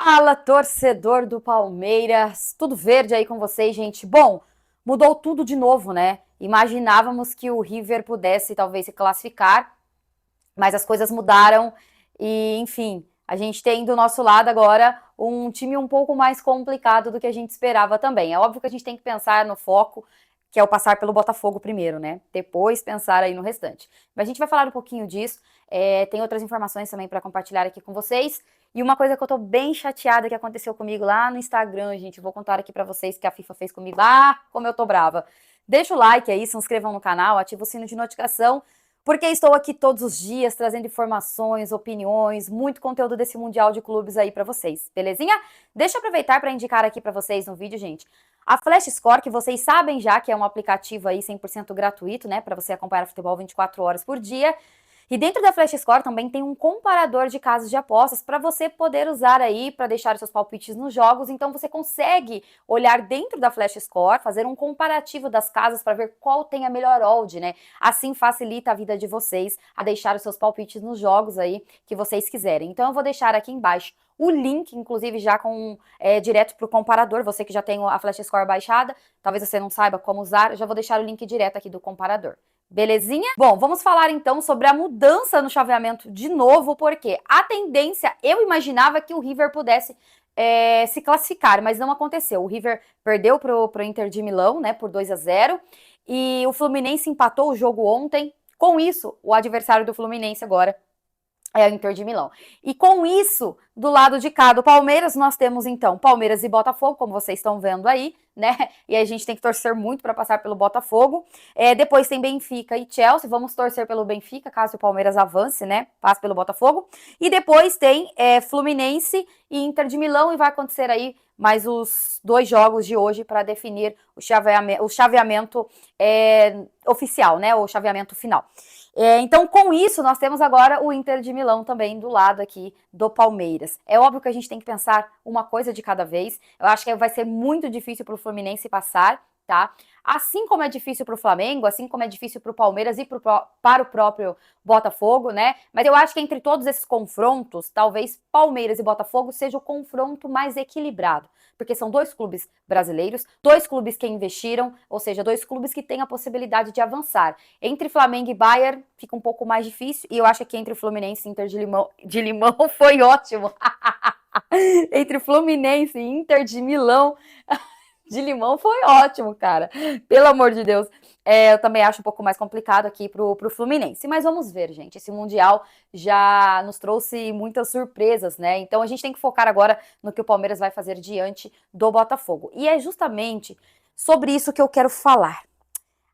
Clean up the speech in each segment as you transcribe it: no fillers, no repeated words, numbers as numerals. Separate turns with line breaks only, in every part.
Fala, torcedor do Palmeiras, tudo verde aí com vocês, gente? Bom, mudou tudo de novo, né? Imaginávamos que o River pudesse talvez se classificar, mas as coisas mudaram e, enfim, a gente tem do nosso lado agora um time um pouco mais complicado do que a gente esperava também. É óbvio que a gente tem que pensar no foco, que é o passar pelo Botafogo primeiro, né? Depois pensar aí no restante. Mas a gente vai falar um pouquinho disso, tem outras informações também para compartilhar aqui com vocês. E uma coisa que eu tô bem chateada que aconteceu comigo lá no Instagram, gente, vou contar aqui pra vocês que a FIFA fez comigo. Ah, como eu tô brava. Deixa o like aí, se inscrevam no canal, ativa o sino de notificação, porque estou aqui todos os dias trazendo informações, opiniões, muito conteúdo desse Mundial de Clubes aí pra vocês, belezinha? Deixa eu aproveitar para indicar aqui pra vocês no vídeo, gente, a Flash Score, que vocês sabem já que é um aplicativo aí 100% gratuito, né, para você acompanhar futebol 24 horas por dia. E dentro da Flash Score também tem um comparador de casas de apostas para você poder usar aí para deixar os seus palpites nos jogos. Então você consegue olhar dentro da Flash Score, fazer um comparativo das casas para ver qual tem a melhor odd, né? Assim facilita a vida de vocês a deixar os seus palpites nos jogos aí que vocês quiserem. Então eu vou deixar aqui embaixo o link, inclusive já com direto para o comparador. Você que já tem a Flash Score baixada, talvez você não saiba como usar, já vou deixar o link direto aqui do comparador. Belezinha? Bom, vamos falar então sobre a mudança no chaveamento de novo, porque a tendência, eu imaginava que o River pudesse se classificar, mas não aconteceu. O River perdeu pro Inter de Milão, né, por 2-0, e o Fluminense empatou o jogo ontem. Com isso, o adversário do Fluminense agora é o Inter de Milão. E com isso, do lado de cá do Palmeiras, nós temos então Palmeiras e Botafogo, como vocês estão vendo aí, né? E a gente tem que torcer muito para passar pelo Botafogo. Depois tem Benfica e Chelsea, vamos torcer pelo Benfica, caso o Palmeiras avance, né? Passe pelo Botafogo. E depois tem Fluminense e Inter de Milão, e vai acontecer aí mais os dois jogos de hoje para definir o chaveamento oficial, né? O chaveamento final. Então, com isso, nós temos agora o Inter de Milão também do lado aqui do Palmeiras. É óbvio que a gente tem que pensar uma coisa de cada vez. Eu acho que vai ser muito difícil para o Fluminense passar, tá? Assim como é difícil para o Flamengo, assim como é difícil para o Palmeiras e para o próprio Botafogo, né? Mas eu acho que entre todos esses confrontos, talvez Palmeiras e Botafogo seja o confronto mais equilibrado, porque são dois clubes brasileiros, dois clubes que investiram, ou seja, dois clubes que têm a possibilidade de avançar. Entre Flamengo e Bayern fica um pouco mais difícil, e eu acho que entre Fluminense e Inter de Limão foi ótimo. Entre Fluminense e Inter de Milão de Limão foi ótimo, cara. Pelo amor de Deus. Eu também acho um pouco mais complicado aqui pro Fluminense. Mas vamos ver, gente. Esse Mundial já nos trouxe muitas surpresas, né? Então a gente tem que focar agora no que o Palmeiras vai fazer diante do Botafogo. E é justamente sobre isso que eu quero falar.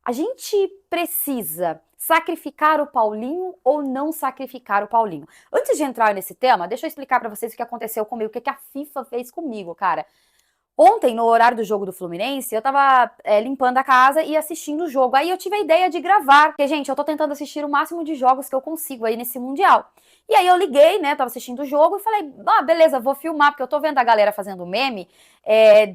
A gente precisa sacrificar o Paulinho ou não sacrificar o Paulinho? Antes de entrar nesse tema, deixa eu explicar pra vocês o que aconteceu comigo, o que a FIFA fez comigo, cara. Ontem, no horário do jogo do Fluminense, eu tava limpando a casa e assistindo o jogo. Aí eu tive a ideia de gravar, porque, gente, eu tô tentando assistir o máximo de jogos que eu consigo aí nesse Mundial. E aí eu liguei, né, tava assistindo o jogo e falei, beleza, vou filmar, porque eu tô vendo a galera fazendo meme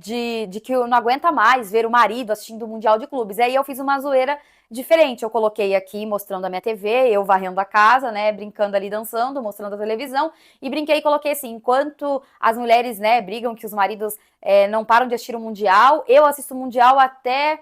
de que eu não aguenta mais ver o marido assistindo o Mundial de Clubes. Aí eu fiz uma zoeira diferente, eu coloquei aqui mostrando a minha TV, eu varrendo a casa, né, brincando ali, dançando, mostrando a televisão, e brinquei e coloquei assim, enquanto as mulheres, né, brigam que os maridos não param de assistir o Mundial, eu assisto o Mundial até,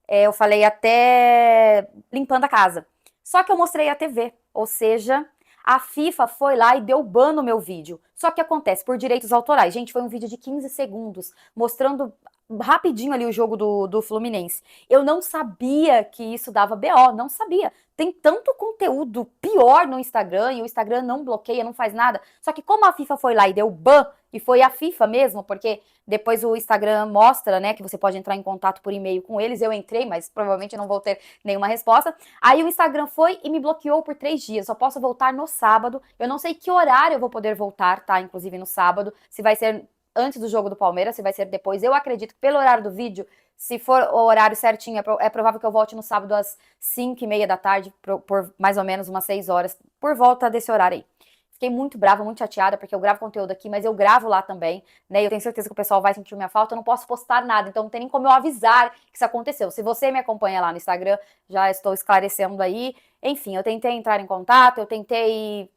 eu falei, até limpando a casa. Só que eu mostrei a TV, ou seja, a FIFA foi lá e deu ban no meu vídeo. Só que acontece, por direitos autorais. Gente, foi um vídeo de 15 segundos, mostrando rapidinho ali o jogo do Fluminense. Eu não sabia que isso dava BO, não sabia. Tem tanto conteúdo pior no Instagram e o Instagram não bloqueia, não faz nada. Só que como a FIFA foi lá e deu ban, e foi a FIFA mesmo, porque depois o Instagram mostra, né, que você pode entrar em contato por e-mail com eles. Eu entrei, mas provavelmente não vou ter nenhuma resposta. Aí o Instagram foi e me bloqueou por 3 dias. Só posso voltar no sábado. Eu não sei que horário eu vou poder voltar, tá? Inclusive no sábado. Se vai ser antes do jogo do Palmeiras, se vai ser depois. Eu acredito que pelo horário do vídeo, se for o horário certinho, é provável que eu volte no sábado às 5:30 da tarde, por mais ou menos umas 6 horas, por volta desse horário aí. Fiquei muito brava, muito chateada, porque eu gravo conteúdo aqui, mas eu gravo lá também, né? Eu tenho certeza que o pessoal vai sentir minha falta, eu não posso postar nada, então não tem nem como eu avisar que isso aconteceu. Se você me acompanha lá no Instagram, já estou esclarecendo aí. Enfim, eu tentei entrar em contato, eu tentei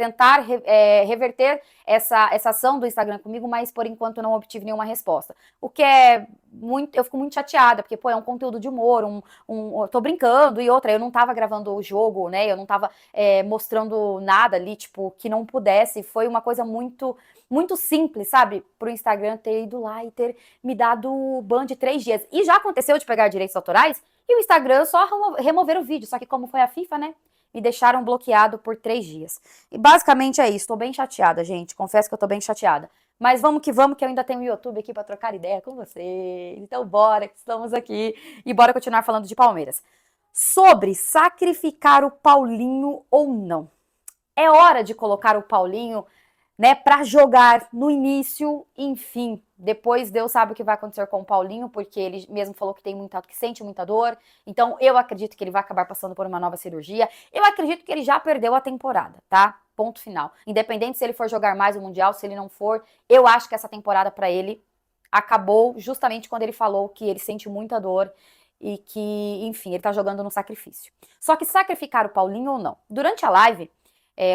tentar reverter essa ação do Instagram comigo, mas por enquanto não obtive nenhuma resposta. O que é muito, eu fico muito chateada, porque, pô, é um conteúdo de humor, eu tô brincando, e outra, eu não tava gravando o jogo, né, eu não tava mostrando nada ali, tipo, que não pudesse, foi uma coisa muito, muito simples, sabe, pro Instagram ter ido lá e ter me dado ban de 3 dias. E já aconteceu de pegar direitos autorais, e o Instagram só remover o vídeo, só que como foi a FIFA, né, me deixaram bloqueado por 3 dias. E basicamente é isso, tô bem chateada, gente, confesso que eu tô bem chateada. Mas vamos, que eu ainda tenho o YouTube aqui pra trocar ideia com vocês. Então bora, que estamos aqui. E bora continuar falando de Palmeiras. Sobre sacrificar o Paulinho ou não. É hora de colocar o Paulinho, né, para jogar no início, enfim. Depois Deus sabe o que vai acontecer com o Paulinho, porque ele mesmo falou que sente muita dor. Então eu acredito que ele vai acabar passando por uma nova cirurgia. Eu acredito que ele já perdeu a temporada, tá? Ponto final. Independente se ele for jogar mais o Mundial, se ele não for, eu acho que essa temporada para ele acabou justamente quando ele falou que ele sente muita dor e que, enfim, ele tá jogando no sacrifício. Só que sacrificar o Paulinho ou não? Durante a live,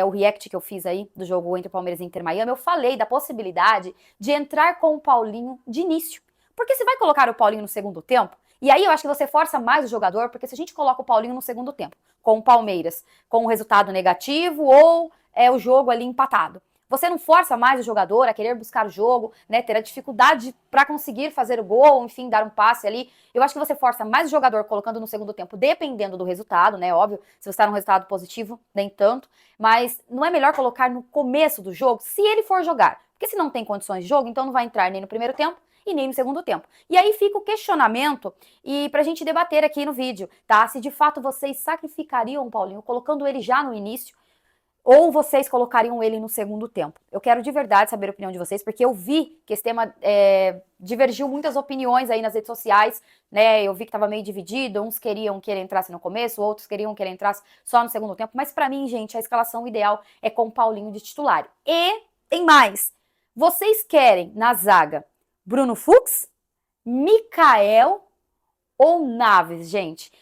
o react que eu fiz aí do jogo entre o Palmeiras e Inter Miami, eu falei da possibilidade de entrar com o Paulinho de início. Porque você vai colocar o Paulinho no segundo tempo, e aí eu acho que você força mais o jogador, porque se a gente coloca o Paulinho no segundo tempo, com o Palmeiras, com um resultado negativo ou o jogo ali empatado, você não força mais o jogador a querer buscar o jogo, né, ter a dificuldade para conseguir fazer o gol, enfim, dar um passe ali. Eu acho que você força mais o jogador colocando no segundo tempo, dependendo do resultado, né, óbvio, se você está num resultado positivo, nem tanto, mas não é melhor colocar no começo do jogo, se ele for jogar, porque se não tem condições de jogo, então não vai entrar nem no primeiro tempo e nem no segundo tempo. E aí fica o questionamento e pra gente debater aqui no vídeo, tá? Se de fato vocês sacrificariam o Paulinho colocando ele já no início, ou vocês colocariam ele no segundo tempo? Eu quero de verdade saber a opinião de vocês, porque eu vi que esse tema divergiu muitas opiniões aí nas redes sociais, né? Eu vi que tava meio dividido, uns queriam que ele entrasse no começo, outros queriam que ele entrasse só no segundo tempo, mas pra mim, gente, a escalação ideal é com o Paulinho de titular. E tem mais, vocês querem na zaga Bruno Fux, Mikael ou Naves, gente?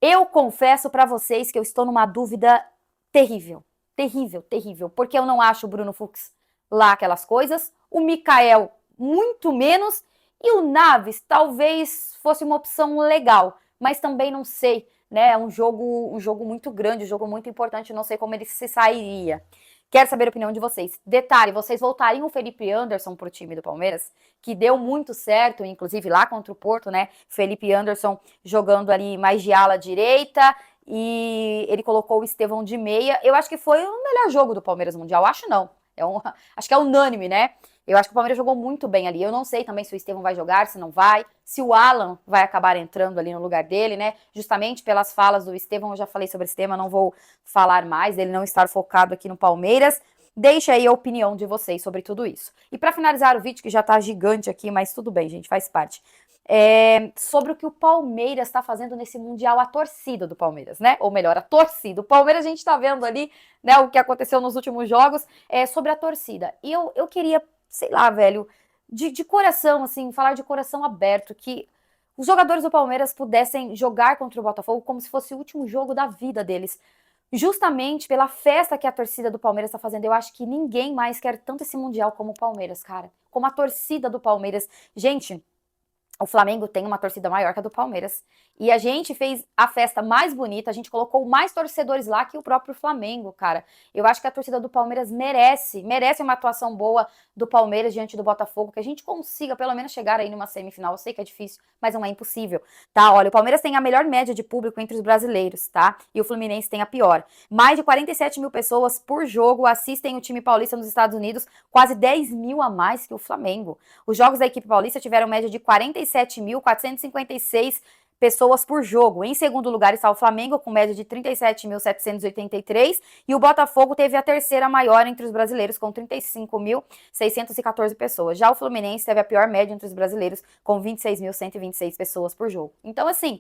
Eu confesso pra vocês que eu estou numa dúvida terrível. Terrível, terrível, porque eu não acho o Bruno Fux lá aquelas coisas, o Mikael muito menos, e o Naves talvez fosse uma opção legal, mas também não sei, né, é um jogo muito grande, um jogo muito importante, não sei como ele se sairia. Quero saber a opinião de vocês. Detalhe, vocês voltariam o Felipe Anderson pro time do Palmeiras, que deu muito certo, inclusive lá contra o Porto, né, Felipe Anderson jogando ali mais de ala direita, e ele colocou o Estevão de meia. Eu acho que foi o melhor jogo do Palmeiras Mundial. Acho não. Acho que é unânime, né? Eu acho que o Palmeiras jogou muito bem ali. Eu não sei também se o Estevão vai jogar, se não vai. Se o Alan vai acabar entrando ali no lugar dele, né? Justamente pelas falas do Estevão, eu já falei sobre esse tema, não vou falar mais, dele não estar focado aqui no Palmeiras. Deixa aí a opinião de vocês sobre tudo isso. E para finalizar o vídeo, que já tá gigante aqui, mas tudo bem, gente, faz parte. Sobre o que o Palmeiras está fazendo nesse Mundial, a torcida do Palmeiras, né? Ou melhor, a torcida. O Palmeiras a gente tá vendo ali, né, o que aconteceu nos últimos jogos, sobre a torcida. E eu queria, sei lá, velho, de coração, assim, falar de coração aberto, que os jogadores do Palmeiras pudessem jogar contra o Botafogo como se fosse o último jogo da vida deles. Justamente pela festa que a torcida do Palmeiras tá fazendo. Eu acho que ninguém mais quer tanto esse Mundial como o Palmeiras, cara. Como a torcida do Palmeiras. Gente, o Flamengo tem uma torcida maior que a do Palmeiras. E a gente fez a festa mais bonita, a gente colocou mais torcedores lá que o próprio Flamengo, cara. Eu acho que a torcida do Palmeiras merece uma atuação boa do Palmeiras diante do Botafogo, que a gente consiga pelo menos chegar aí numa semifinal. Eu sei que é difícil, mas não é impossível, tá? Olha, o Palmeiras tem a melhor média de público entre os brasileiros, tá? E o Fluminense tem a pior. Mais de 47 mil pessoas por jogo assistem o time paulista nos Estados Unidos, quase 10 mil a mais que o Flamengo. Os jogos da equipe paulista tiveram média de 47.456 pessoas por jogo. Em segundo lugar está o Flamengo, com média de 37.783, e o Botafogo teve a terceira maior entre os brasileiros, com 35.614 pessoas. Já o Fluminense teve a pior média entre os brasileiros, com 26.126 pessoas por jogo. Então, assim,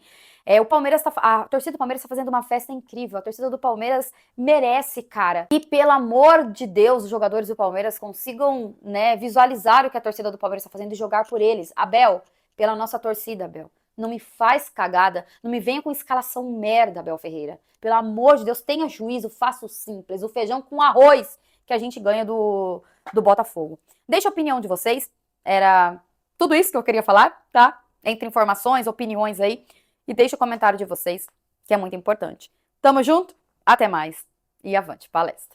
a torcida do Palmeiras está fazendo uma festa incrível. A torcida do Palmeiras merece, cara. E, pelo amor de Deus, os jogadores do Palmeiras consigam, né, visualizar o que a torcida do Palmeiras está fazendo e jogar por eles. Abel, pela nossa torcida, Abel. não me faz cagada, não me venha com escalação merda, Abel Ferreira. Pelo amor de Deus, tenha juízo, faça o simples, o feijão com arroz que a gente ganha do Botafogo. Deixa a opinião de vocês, era tudo isso que eu queria falar, tá? Entre informações, opiniões aí, e deixa o comentário de vocês, que é muito importante. Tamo junto, até mais e avante palestra.